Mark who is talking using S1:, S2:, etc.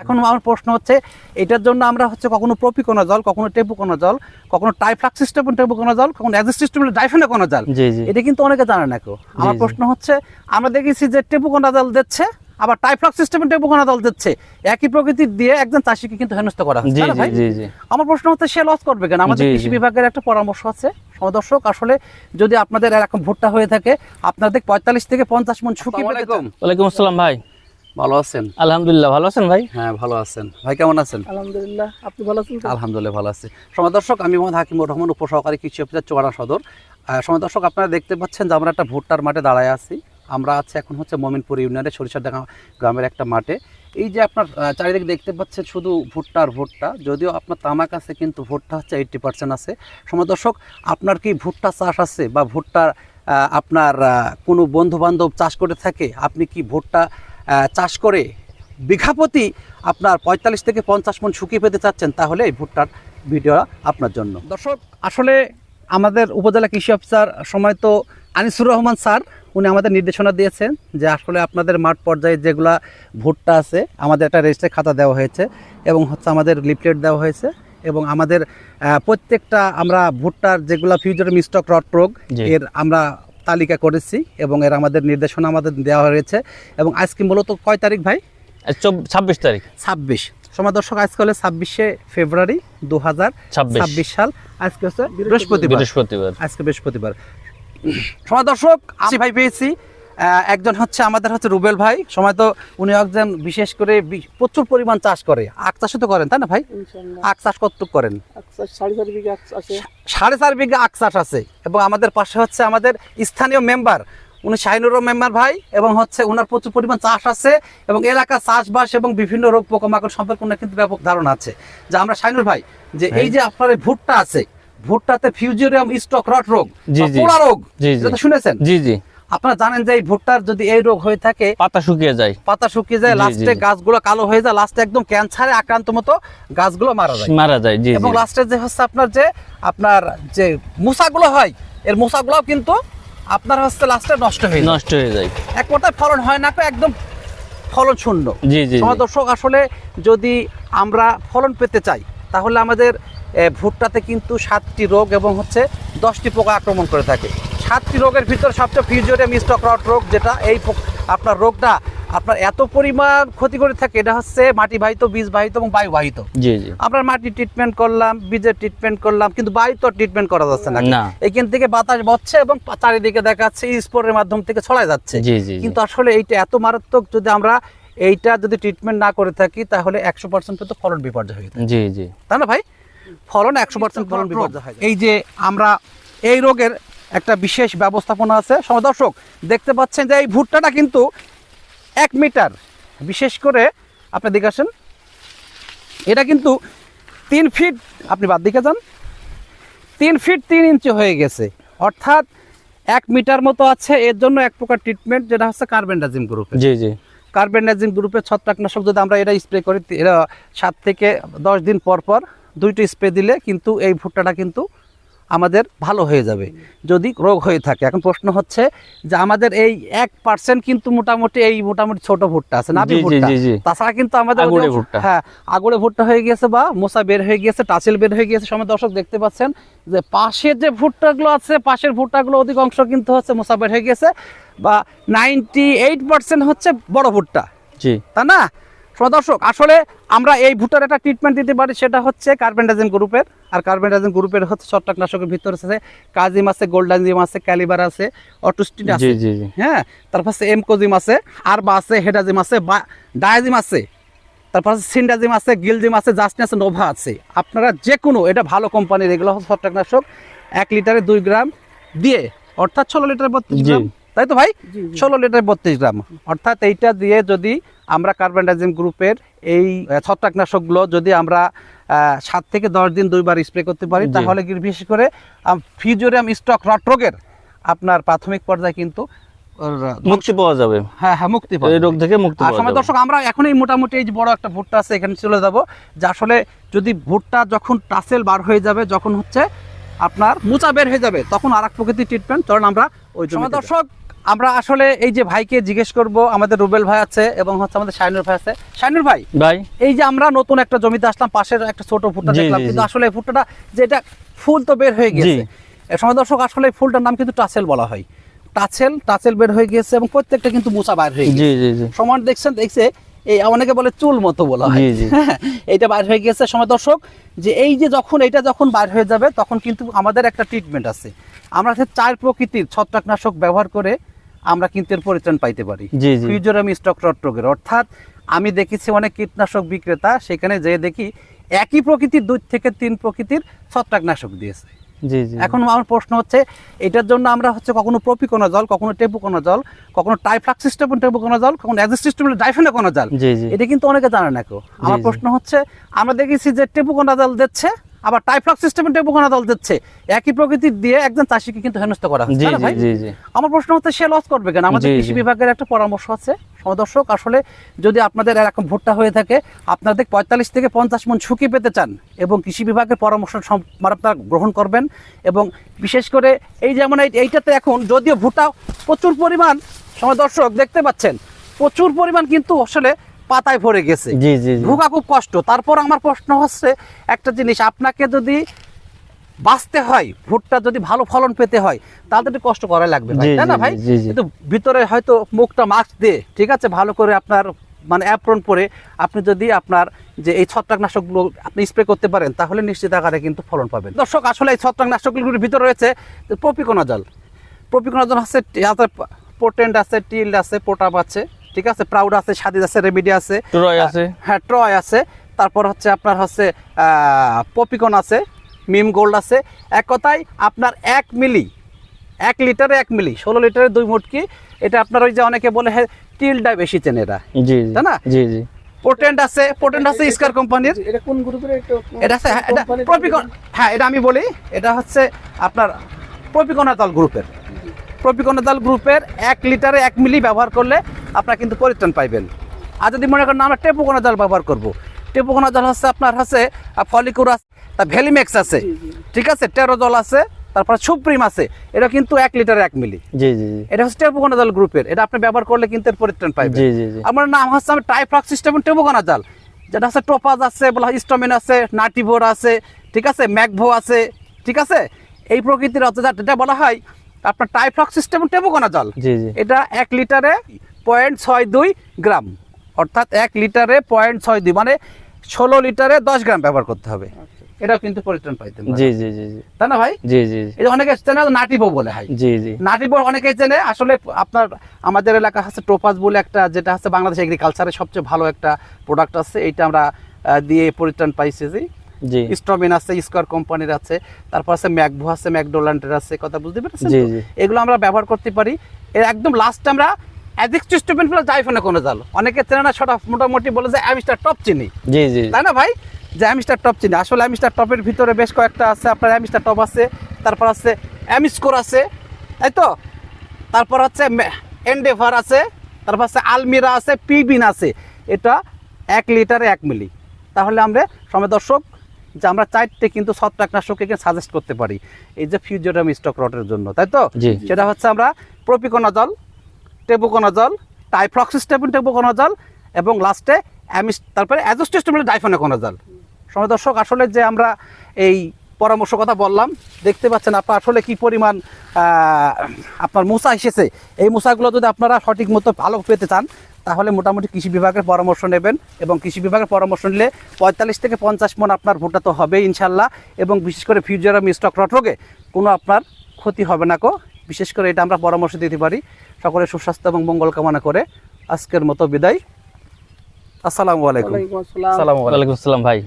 S1: এখন আমার প্রশ্ন হচ্ছে এটার জন্য আমরা হচ্ছে কখনো প্রপিকোনাজল, কখনো টেপুকোনাজল, কখনো টাইফ্লাক্সিস্টেম টেপুকোনাজল, কখনো অ্যাজিস্টিস্টেম ডাইফেনাকোনাজল, এটা কিন্তু অনেকে জানে না কেউ। আমার প্রশ্ন হচ্ছে আমরা দেখেছি যে টেপুকোনাজল দিচ্ছে, আবার টাইফ্লাক্সিস্টেম টেপুকোনাজল দিচ্ছে, একই প্রকৃতির দিয়ে একজন চাষিকে কিন্তু হেনস্থা করা হচ্ছে। ভাই আমার প্রশ্ন হচ্ছে সে লস করবে কেন? আমাদের কৃষি বিভাগের একটা পরামর্শ আছে দর্শক, আসলে যদি আপনাদের এরকম ভুট্টা হয়ে থাকে আপনাদের 45 থেকে 50 মণ শুকিয়ে পেতে চান।
S2: ওয়ালাইকুম আসসালাম ভাই,
S1: ভালো আছেন?
S2: আলহামদুলিল্লাহ। ভালো আছেন ভাই?
S1: হ্যাঁ ভালো আছেন। ভাই কেমন আছেন?
S3: আলহামদুলিল্লাহ, আপনি ভালো আছেন?
S1: আলহামদুলিল্লাহ ভালো আছি। সময় দর্শক, আমি মোহাম্মদ হাকিমুর রহমান, উপসহকারী কৃষি অফিসার চুয়াডাঙ্গা সদর। সময় দর্শক, আপনারা দেখতে পাচ্ছেন যে আমরা একটা ভুট্টার মাঠে দাঁড়ায় আছি। আমরা আছি এখন হচ্ছে মমিনপুর ইউনিয়নের সরিষারডাঙ্গা গ্রামের একটা মাঠে। এই যে আপনার চারিদিকে দেখতে পাচ্ছেন শুধু ভুট্টা আর ভুট্টা, যদিও আপনার তামাক আছে কিন্তু ভুট্টা হচ্ছে 80% আছে। সময় দর্শক, আপনার কি ভুট্টা চাষ আছে বা ভুট্টার আপনার কোনো বন্ধুবান্ধব চাষ করে থাকে? আপনি কি ভুট্টা চাষ করে বিঘা প্রতি আপনার 45 থেকে 50 মণ শুকিয়ে পেতে চাচ্ছেন? তাহলে এই ভুট্টার ভিডিও আপনার জন্য। দর্শক, আসলে আমাদের উপজেলা কৃষি অফিসার সময় তো আনিসুর রহমান স্যার, উনি আমাদের নির্দেশনা দিয়েছেন যে আসলে আপনাদের মাঠ পর্যায়ে যেগুলা ভুট্টা আছে আমাদের একটা রেজিস্ট্রি খাতা দেওয়া হয়েছে এবং হচ্ছে আমাদের লিফলেট দেওয়া হয়েছে এবং আমাদের প্রত্যেকটা আমরা ভুট্টার যেগুলা ফিউচার স্টক রট রোগ এর আমরা তালিকা করেছি এবং এর আমাদের নির্দেশনা আমাদের দেওয়া হয়েছে। এবং আজকে মূলত কয় তারিখ ভাই?
S2: 26 তারিখ।
S1: 26। সময় দর্শক, আজকে হলে 26শে ফেব্রুয়ারি 2026 সাল। আজকে হচ্ছে বৃহস্পতিবার। আজকে বৃহস্পতিবার। সময় দর্শক, আমি ভাই পেয়েছি একজন হচ্ছে আমাদের হচ্ছে রুবেল ভাই। সময় তো উনি একজন বিশেষ করে প্রচুর পরিমাণ চাষ করে, আখ চাষও তো করেন তাই না ভাই? আখ চাষ কতটুকু করেন?
S3: 4.5 বিঘা আছে।
S1: 4.5 বিঘা আখ চাষ আছে। এবং আমাদের পাশে হচ্ছে আমাদের স্থানীয় মেম্বার, উনি শাহিনুর মেম্বার ভাই, এবং হচ্ছে ওনার প্রচুর পরিমাণ চাষ আছে এবং এলাকা চাষবাস এবং বিভিন্ন রোগ পোকামাকড় সম্পর্কে ওনার কিন্তু ব্যাপক ধারণা আছে। যে আমরা শাহিনুর ভাই, যে এই যে আপনার ভুট্টা আছে, ভুট্টাতে ফিউজেরিয়াম স্টক রট রোগ, পোড়া রোগ, এটা শুনেছেন?
S2: জি জি।
S1: আপনারা জানেন যে এই ভুট্টার যদি এই রোগ হয়ে থাকে,
S2: পাতা শুকিয়ে যায়,
S1: লাস্টে গাছগুলো কালো হয়ে যায়, লাস্টে একদম ক্যান্সারে আক্রান্ত মতো গাছগুলো মারা যায়। এবং লাস্টে যে হচ্ছে আপনার যে মোসাগুলো হয়, এর মোসাগুলো কিন্তু আপনার হচ্ছে লাস্টে নষ্ট হয়ে যায়। এক কথায় ফলন হয় না, একদম ফলন শূন্য। সময় দর্শক, আসলে যদি আমরা ফলন পেতে চাই তাহলে আমাদের ভুট্টাতে কিন্তু 7টি রোগ এবং হচ্ছে 10টি পোকা আক্রমণ করে থাকে। 7টি রোগের ভিতরে সবচেয়ে ফিউজেরিয়াম স্টক রট রোগ, যেটা এই আপনার রোগটা আপনার এত পরিমাণ ক্ষতি করে থাকে, এটা হচ্ছে মাটি বাহিত, বীজ বাহিত এবং বায়ু বাহিত। আপনার মাটি ট্রিটমেন্ট করলাম, বীজের ট্রিটমেন্ট করলাম, কিন্তু বায়ু তো ট্রিটমেন্ট করা যাচ্ছে না। এখান থেকে বাতাস বচ্ছে এবং চারিদিকে দেখাচ্ছে স্পোরের মাধ্যম থেকে ছড়ায় যাচ্ছে। কিন্তু আসলে এইটা এত মারাত্মক, যদি আমরা এইটা যদি ট্রিটমেন্ট না করে থাকি তাহলে 100% তো ফলন বিপর্যয় হয়ে থাকে। তাই না ভাই? ফলন 100% ফলন বিপর্যয় হয়। এই যে আমরা এই রোগের একটা বিশেষ ব্যবস্থাপনা আছে। সময় দর্শক, দেখতে পাচ্ছেন যে এই ভুট্টাটা কিন্তু 1 মিটার, বিশেষ করে আপনি দেখে আসেন, এটা কিন্তু 3 ফিট, আপনি বাদ দিকে যান, 3 ফিট 3 ইঞ্চি হয়ে গেছে, অর্থাৎ 1 মিটার মতো আছে। এর জন্য এক প্রকার ট্রিটমেন্ট, যেটা হচ্ছে কার্বেন্ডাজিম গ্রুপের। কার্বেন্ডাজিম গ্রুপের ছত্রাকনাশক যদি আমরা এটা স্প্রে করি, এরা 7 থেকে 10 দিন পর পর 2টি স্প্রে দিলে কিন্তু এই ভুট্টাটা কিন্তু আমাদের ভালো হয়ে যাবে যদি রোগ হয়ে থাকে। এখন প্রশ্ন হচ্ছে যে আমাদের এই 1% কিন্তু মোটামুটি ছোট ভুট্টা আছে, নাবি ভুট্টা, তাছাড়া কিন্তু আমাদের আগুড়ে ভুট্টা হয়ে গেছে বা মোসা বের হয়ে গেছে, টাসেল বের হয়ে গেছে। সময় দর্শক, দেখতে পাচ্ছেন যে পাশের যে ভুট্টাগুলো আছে, পাশের ভুট্টাগুলো অধিকাংশ কিন্তু হচ্ছে মোসা বের হয়ে গেছে, বা 98% হচ্ছে বড় ভুট্টা, তাই না? দর্শক, আসলে আমরা এই ভুট্টার একটা ট্রিটমেন্ট দিতে পারি, সেটা হচ্ছে কার্বেন্ডাজিম গ্রুপের। আর কার্বেন্ডাজিম গ্রুপের হচ্ছে ছত্রাকনাশকের ভিতরে আছে কাজিম আছে, গোল্ডাজিম আছে, ক্যালিবার আছে, অটোস্টিন আছে, হ্যাঁ, তারপর আছে এমকোজিম আছে, আরবা আছে, হেডাজিম আছে, ডায়াজিম আছে, তারপর আছে সিন্ডাজিম আছে, গিলজিম আছে, জাস্টিন আছে, নোভা আছে। আপনারা যে কোনো, এটা ভালো কোম্পানির, এগুলো হচ্ছে ছত্রাকনাশক 1 লিটারে 2 গ্রাম দিয়ে, অর্থাৎ 16 লিটারে 32 গ্রাম, তাই তো ভাই? 16 লিটারে 32 গ্রাম, অর্থাৎ এইটা দিয়ে যদি আমরা কার্বেন্ডাজিম গ্রুপের এই ছত্রাকনাশকগুলো যদি আমরা 7 থেকে 10 দিন 2 বার স্প্রে করতে পারি, তাহলে বিশেষ করে ফিউজেরিয়াম স্টক রট রোগের আপনার প্রাথমিক পর্যায়ে কিন্তু
S2: মুক্তি পাওয়া যাবে।
S1: হ্যাঁ, মুক্তি পাওয়া যাবে, এই রোগ থেকে মুক্তি পাওয়া যাবে। সময় দর্শক, আমরা এখনই মোটামুটি এই যে বড় একটা ভুট্টা আছে, এখানে চলে যাব, যে আসলে যদি ভুট্টা যখন টাসেল বার হয়ে যাবে, যখন হচ্ছে আপনার মোচা বের হয়ে যাবে, তখন আরেক প্রকৃতির ট্রিটমেন্ট, কারণ আমরা ওই সময় দর্শক আমরা আসলে এই যে ভাইকে জিজ্ঞেস করব, আমাদের রুবেল ভাই আছে এবং হচ্ছে আমাদের শাইনুর ভাই আছে। শাইনুর ভাই, এই যে আমরা নতুন একটা জমিতে আসলাম, পাশের একটা ছোট ভুট্টা দেখলাম, কিন্তু আসলে এই ভুট্টাটা যেটা ফুল তো বের হয়ে গেছে। এর সময় দর্শক আসলে এই ফুলটার নাম কিন্তু টাসেল বলা হয়। টাচেল বের হয়ে গেছে এবং প্রত্যেকটা কিন্তু মোচা বাইর হয়ে গেছে। সমান দেখছে এই অনেকে বলে চুল মতো বলা হয়, এইটা বাইর হয়ে গেছে। সময় দর্শক যে এই যে এটা যখন বাইর হয়ে যাবে তখন কিন্তু আমাদের একটা ট্রিটমেন্ট আছে। আমরা 4 প্রকৃতির ছত্রাকনাশক ব্যবহার করে আমরা কিন্তু এর পরিত্রাণ পাইতে পারি। ফিউজোরাম স্টক রট রোগের, অর্থাৎ আমি দেখেছি অনেক কীটনাশক বিক্রেতা সেখানে যেয়ে দেখি একই প্রকৃতির 2 থেকে 3 প্রকৃতির ছত্রাকনাশক দিয়েছে। এখন আমার প্রশ্ন হচ্ছে এটার জন্য আমরা হচ্ছে কখনো প্রপিকোনাজল, কখনো টেবুকোনাজল, কখনো টাইফ্লাক্সিস্টেবন টেবুকোনাজল, কখনো অ্যাজিস্টিস্টেবন ডাইফেনাকোনাজল, এটা কিন্তু অনেকে জানে না কেউ। আমার প্রশ্ন হচ্ছে আমরা দেখেছি যে টেবুকোনাজল দিচ্ছে, আবার টাইফ্লাক্সিস্টেবন টেবুকোনাজল দিচ্ছে, একই প্রকৃতির দিয়ে একজন চাষিকে কিন্তু হেনস্থা করা হচ্ছে। আমার প্রশ্ন হচ্ছে সে লস করবে কেন? আমাদের কৃষি বিভাগের একটা পরামর্শ আছে দর্শক, আসলে যদি আপনাদের এরকম ভুট্টা হয়ে থাকে, আপনাদের 45 থেকে 50 মণ ঝুঁকি পেতে চান এবং কৃষি বিভাগের পরামর্শ আপনারা গ্রহণ করবেন। এবং বিশেষ করে এই যেমন এইটাতে এখন যদিও ভুট্টা প্রচুর পরিমাণ, সময় দর্শক দেখতে পাচ্ছেন প্রচুর পরিমাণ কিন্তু আসলে পাতায় ভরে গেছে, ভুগা খুব কষ্ট। তারপর আমার প্রশ্ন হচ্ছে একটা জিনিস, আপনাকে যদি বাঁচতে হয়, ভুট্টা যদি ভালো ফলন পেতে হয়, তাহলে একটু কষ্ট করা লাগবে, তাই না ভাই? কিন্তু ভিতরে হয়তো মুখটা মাস্ক দিয়ে, ঠিক আছে, ভালো করে আপনার মানে অ্যাপ্রন পরে আপনি যদি আপনার যে এই ছত্রাকনাশকগুলো আপনি স্প্রে করতে পারেন, তাহলে নিশ্চিত আকারে কিন্তু ফলন পাবেন। দর্শক আসলে এই ছত্রাকনাশকগুলোর ভিতরে রয়েছে প্রপিকোনাজল আছে, পোটেন্ট আছে, টিল্ড আছে, পোটাপ আছে, ঠিক আছে, প্রাউড আছে, সাদিদ আছে, রেমিডি আছে, হ্যাঁ ট্রয় আছে, তারপর হচ্ছে আপনার হচ্ছে পপিকন আছে, মিম গোল্ড আছে। এক কথায় আপনার 1 মিলি 1 লিটারে 1 মিলি 16 লিটারে 2 মুটকি। এটা আপনার ওই যে অনেকে বলে টিলডা বেশি চেনে এরা, তাই না? পোটেন্ট আছে স্কার কোম্পানির।
S3: এটা কোন গ্রুপের?
S1: এটা আছে এটা প্রপিকন, হ্যাঁ এটা আমি বলি, এটা হচ্ছে আপনার প্রপিকোনাজল গ্রুপের। 1 লিটারে 1 মিলি ব্যবহার করলে আপনারা কিন্তু পরিত্রাণ পাইবেন। আর যদি মনে করেন আমরা টেবুকোনাজল ব্যবহার করব, টেবুকোনাজল হচ্ছে আপনার হচ্ছে ফলিকুর আছে, ভ্যালিমেক্স আছে, ঠিক আছে, টেরোজল আছে, তারপর সুপ্রিম আছে। এটা কিন্তু 1 লিটারে 1 মিলি। এটা হচ্ছে টেবুকোনাজল গ্রুপের, এটা আপনি ব্যবহার করলে কিন্তু এর পরিত্রাণ পাইবেন। আমার নাম হচ্ছে টাইফ্লাক্সিস্টেবন টেবুকোনাজল, যেটা হচ্ছে টোপাজ আছে, বলা স্টোমিন আছে, নাটিভোর আছে, ঠিক আছে, ম্যাকভো আছে, ঠিক আছে। এই প্রকৃতির যেটা বলা হয় আপনার টাইফ্লাক্সিস্টেবন টেবুকোনাজল, এটা 1 লিটারে 0.62 গ্রাম, অর্থাৎ 1 লিটারে 0.62 মানে 16 লিটারে 10 গ্রাম ব্যবহার করতে হবে। এটাও কিন্তু পরিত্রাণ পাইতে পারে, তাই না ভাই? এটা অনেকে চেনে নাটিভো বলে হয়, নাটিভো অনেকে চেনে। আসলে আপনার আমাদের এলাকা হচ্ছে টোপাজ বলে একটা, যেটা হচ্ছে বাংলাদেশ এগ্রিকালচারের সবচেয়ে ভালো একটা প্রোডাক্ট আছে, এইটা আমরা দিয়ে পরিত্রাণ পাইছি। স্ট্রমিন আছে, স্কয়ার কোম্পানির আছে, তারপর আছে ম্যাকভো আছে, ম্যাকডোনাল্ডের আছে, কথা বুঝতে পেরেছেন? এগুলো আমরা ব্যবহার করতে পারি। এর একদম লাস্টে আমরা অ্যাজিস্টিস্টেবন প্লাস ডাইফেনাকোনাজল, অনেকে চেনে না, সেটা মোটামুটি বলে যে অ্যামিস্টার টপ চিনি, তাই না ভাই? যে অ্যামিস্টার টপ চিনি, আসলে অ্যামিস্টার টপের ভিতরে বেশ কয়েকটা আছে, আপনার অ্যামিস্টার টপ আছে, তারপর আছে অ্যামিস্কোর আছে, তাই তো, তারপর হচ্ছে এন্ডেভার আছে, তারপর আছে আলমিরা আছে, পিবিন আছে। এটা 1 লিটারে 1 মিলি। তাহলে আমরা সময় দর্শক যে আমরা 4টে কিন্তু ছত্রাকনাশককে সাজেস্ট করতে পারি এই যে ফিউজোরাম স্টক রটের জন্য, তাই তো? সেটা হচ্ছে আমরা প্রপিকোনাজল, টেবুকোনাজল, টাইফ্লাক্সিস্টেবন টেবুকোনাজল এবং লাস্টে তারপরে অ্যাজোস্টিস্টেবন ডাইফেনাকোনাজল। সময় দর্শক আসলে যে আমরা এই পরামর্শ কথা বললাম, দেখতে পাচ্ছেন আপনার আসলে কি পরিমাণ আপনার মোচা এসেছে। এই মোচাগুলো যদি আপনারা সঠিক মতো ভালো পেতে চান, তাহলে মোটামুটি কৃষি বিভাগের পরামর্শ নেবেন, এবং কৃষি বিভাগের পরামর্শ নিলে 45 থেকে 50 মণ আপনার ভুট্টা তো হবে ইনশাল্লাহ। এবং বিশেষ করে ফিউজোরাম স্টক রট রোগে কোনো আপনার ক্ষতি হবে না বিশেষ করে এটা আমরা পরামর্শ দিতে পারি। সকলের সুস্বাস্থ্য এবং মঙ্গল কামনা করে আজকের মতো বিদায়। আসসালামু আলাইকুম।
S2: ওয়ালাইকুম আসসালাম ভাই।